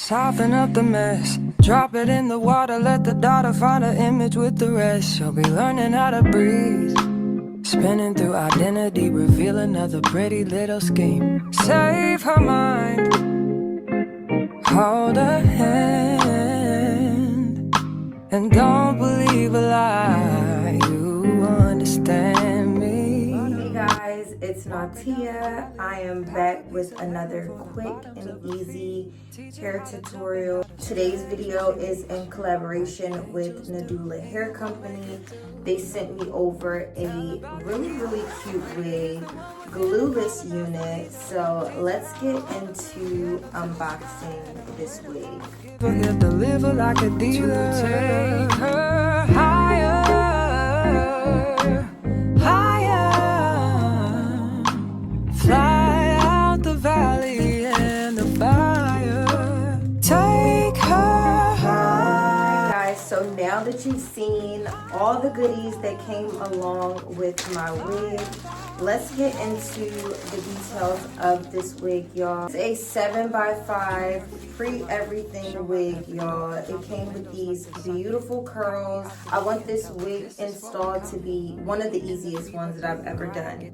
Soften up the mess, drop it in the water, let the daughter find her image with the rest. She'll be learning how to breathe, spinning through identity, reveal another pretty little scheme. Save her mind, hold her hand, and don't believe a lie, you understand me. Hey guys, it's Natia. I am back with another quick and easy hair tutorial. Today's video is in collaboration with Nadula Hair Company. They sent me over a really cute wig, glueless unit. So let's get into unboxing this wig. Forget to live like a dealer, take her higher, higher, fly out the valley and the fire, take her high. Guys, so now that you've seen all the goodies that came along with my wig, let's get into the details of this wig, y'all. It's a 7x5 free everything wig, y'all. It came with these beautiful curls. I want this wig installed to be one of the easiest ones that I've ever done.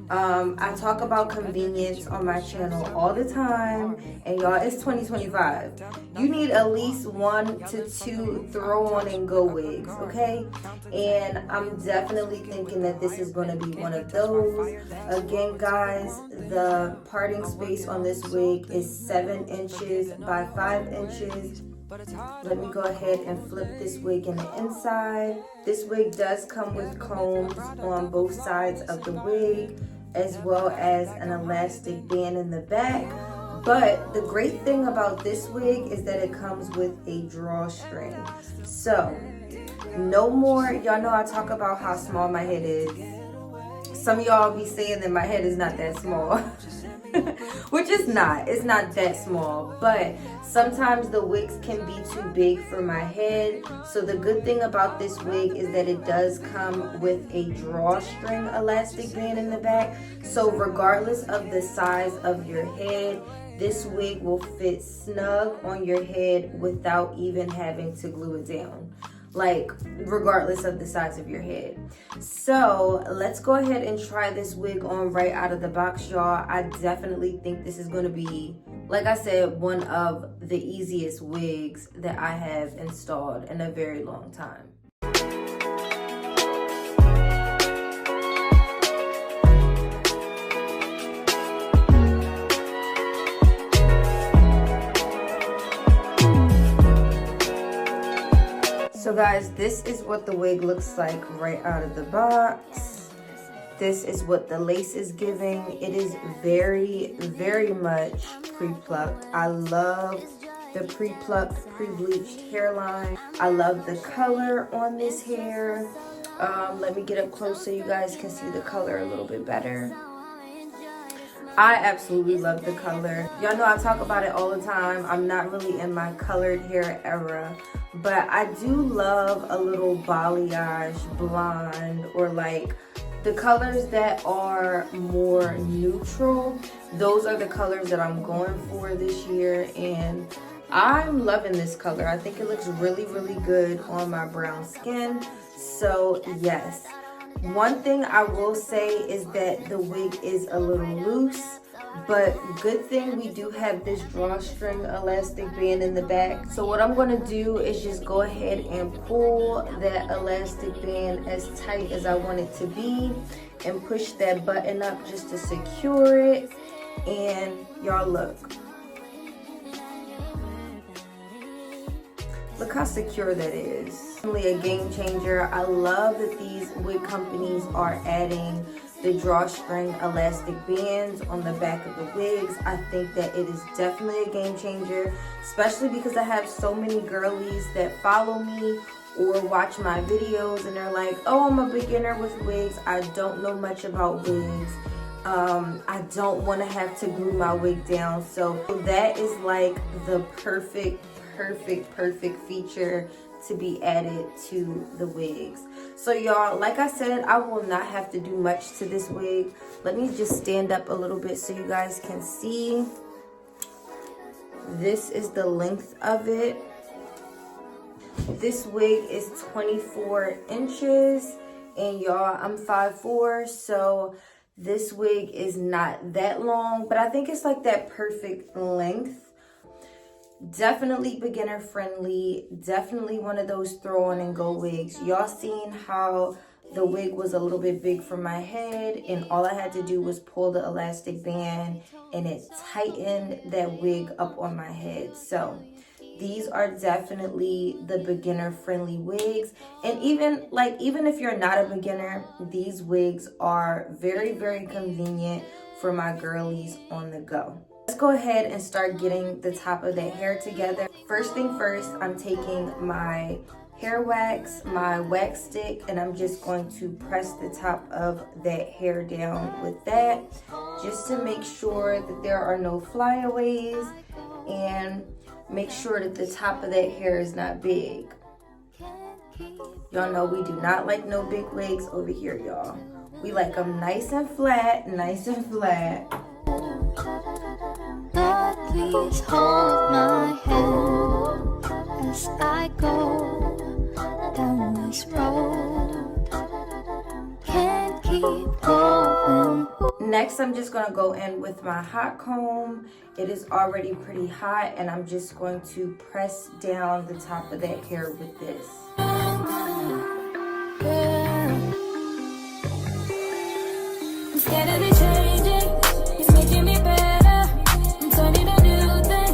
I talk about convenience on my channel all the time, and y'all, it's 2025. You need at least 1 to 2 throw on and go wigs, okay? And I'm definitely thinking that this is going to be one of those. Again, guys, the parting space on this wig is 7 inches by 5 inches. Let me go ahead and flip this wig in the inside. This wig does come with combs on both sides of the wig, as well as an elastic band in the back. But the great thing about this wig is that it comes with a drawstring. So, no more, y'all know I talk about how small my head is. Some of y'all be saying that my head is not that small, which is not. It's not that small, but sometimes the wigs can be too big for my head. So the good thing about this wig is that it does come with a drawstring elastic band in the back. So regardless of the size of your head, this wig will fit snug on your head without even having to glue it down. Like, regardless of the size of your head. So let's go ahead and try this wig on right out of the box, y'all. I definitely think this is going to be, like I said, one of the easiest wigs that I have installed in a very long time. So guys, this is what the wig looks like right out of the box. This is what the lace is giving. It is very much pre-plucked. I love the pre-plucked, pre-bleached hairline. I love the color on this hair. Let me get up close so you guys can see the color a little bit better. I absolutely love the color. Y'all know I talk about it all the time. I'm not really in my colored hair era, but I do love a little balayage blonde, or like the colors that are more neutral. Those are the colors that I'm going for this year, and I'm loving this color. I think it looks really good on my brown skin. So yes. One thing I will say is that the wig is a little loose, but good thing we do have this drawstring elastic band in the back. So what I'm going to do is just go ahead and pull that elastic band as tight as I want it to be and push that button up just to secure it. And y'all look. Look how secure that is. Really a game changer. I love that these wig companies are adding the drawstring elastic bands on the back of the wigs. I think that it is definitely a game changer, especially because I have so many girlies that follow me or watch my videos and they're like, oh, I'm a beginner with wigs. I don't know much about wigs. I don't want to have to glue my wig down. So that is like the perfect feature to be added to the wigs. So y'all, like I said, I will not have to do much to this wig. Let me just stand up a little bit so you guys can see. This is the length of it. This wig is 24 inches, and y'all, I'm 5'4", so this wig is not that long, but I think it's like that perfect length. Definitely beginner friendly, definitely one of those throw on and go wigs. Y'all seen how the wig was a little bit big for my head, and all I had to do was pull the elastic band and it tightened that wig up on my head. So these are definitely the beginner friendly wigs. And even if you're not a beginner, these wigs are very, very convenient for my girlies on the go. Let's go ahead and start getting the top of that hair together. First thing first, I'm taking my hair wax, my wax stick, and I'm just going to press the top of that hair down with that, just to make sure that there are no flyaways and make sure that the top of that hair is not big. Y'all know we do not like no big wigs over here, y'all. We like them nice and flat, nice and flat. God, please hold my hand as I go down this road. Can't keep going. Next, I'm just gonna go in with my hot comb. It is already pretty hot, and I'm just going to press down the top of that hair with this. Instead of it changing, it's making me better. I'm turning a new thing,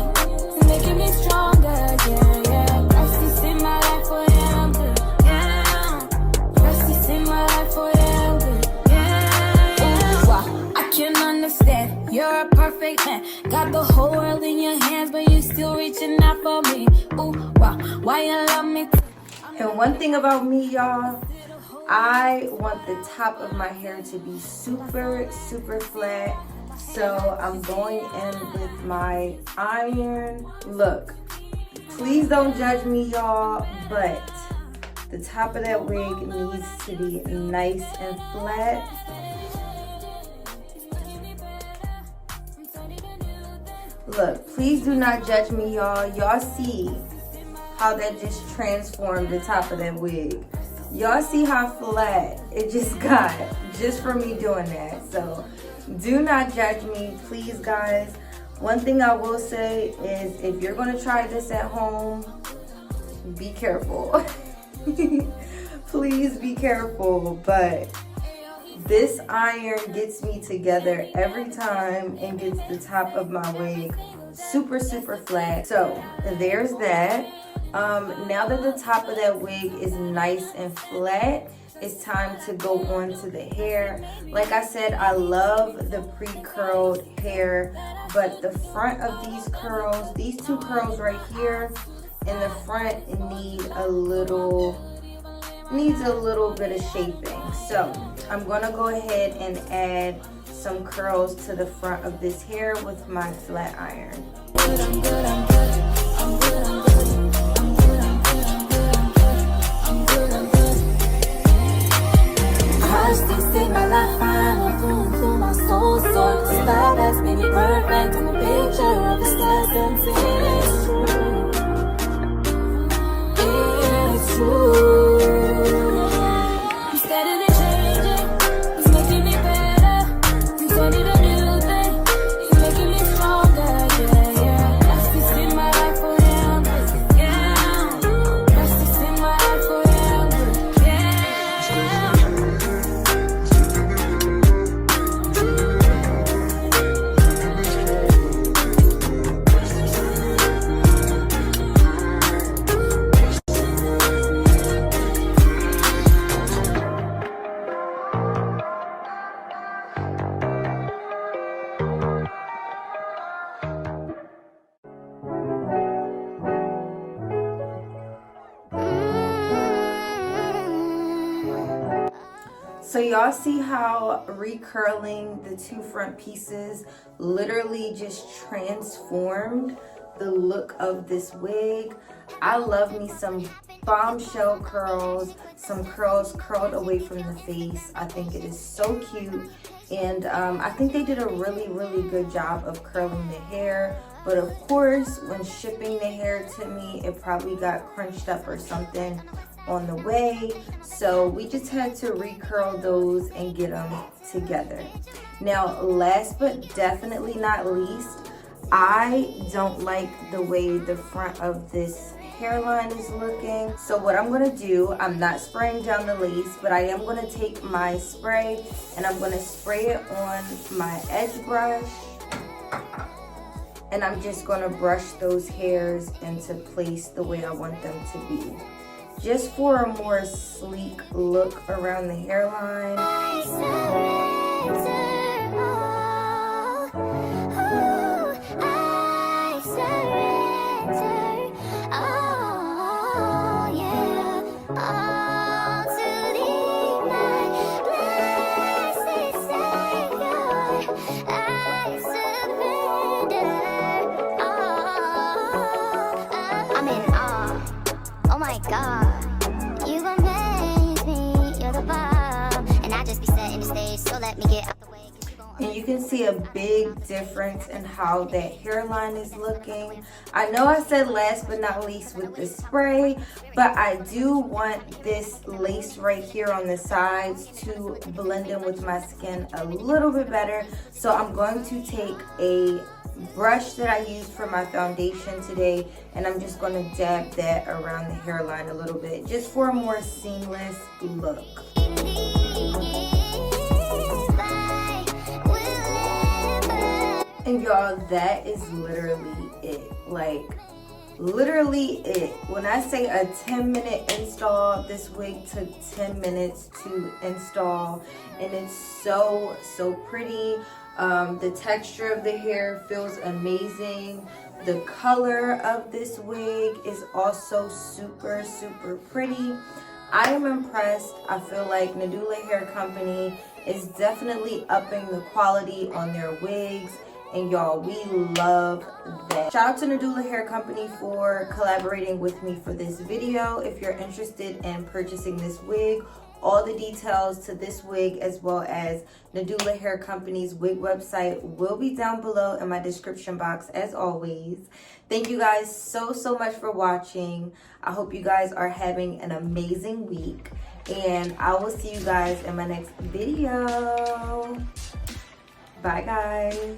it's making me stronger. Yeah, yeah. Justice in my life for I'm good. Yeah. Justice in my life for I'm good. Yeah, yeah. Wow, I can understand. You're a perfect man. Got the whole world in your hands, but you still reaching out for me. Ooh, wow, why you love me? And one thing about me, y'all, I want the top of my hair to be super, super flat. So I'm going in with my iron. Look, please don't judge me, y'all, but the top of that wig needs to be nice and flat. Look, please do not judge me, y'all. Y'all see how that just transformed the top of that wig. Y'all see how flat it just got just for me doing that. So do not judge me, please, guys. One thing I will say is if you're gonna try this at home, be careful. Please be careful. But this iron gets me together every time and gets the top of my wig super, super flat. So there's that. Now that the top of that wig is nice and flat, it's time to go on to the hair. Like I said, I love the pre-curled hair, but the front of these curls, these two curls right here in the front, needs a little bit of shaping. So I'm gonna go ahead and add some curls to the front of this hair with my flat iron. In my life, I'm going through my soul, so the style has made me perfect. I'm a picture of a stars and it's true. Instead of it changing, it's making me better. I'm turning a new thing, it's making me stronger. Yeah, yeah. Justice in my life for him. Yeah. Justice in my life for him. Yeah. So y'all see how recurling the two front pieces literally just transformed the look of this wig. I love me some bombshell curls, some curls curled away from the face. I think it is so cute, and I think they did a really, really good job of curling the hair But of course, when shipping the hair to me, it probably got crunched up or something on the way. So we just had to recurl those and get them together. Now, last but definitely not least, I don't like the way the front of this hairline is looking. So what I'm gonna do, I'm not spraying down the lace, but I am gonna take my spray and I'm gonna spray it on my edge brush. And I'm just gonna brush those hairs into place the way I want them to be. Just for a more sleek look around the hairline. And you can see a big difference in how that hairline is looking. I know I said last but not least with the spray, but I do want this lace right here on the sides to blend in with my skin a little bit better. So I'm going to take a brush that I used for my foundation today, and I'm just going to dab that around the hairline a little bit, just for a more seamless look. And y'all, that is literally it. Like, literally it. When I say a 10-minute install, this wig took 10 minutes to install, and it's so pretty. The texture of the hair feels amazing. The color of this wig is also super pretty. I am impressed. I feel like Nadula Hair Company is definitely upping the quality on their wigs. And y'all, we love that. Shout out to Nadula Hair Company for collaborating with me for this video. If you're interested in purchasing this wig, all the details to this wig as well as Nadula Hair Company's wig website will be down below in my description box as always. Thank you guys so much for watching. I hope you guys are having an amazing week, and I will see you guys in my next video. Bye guys.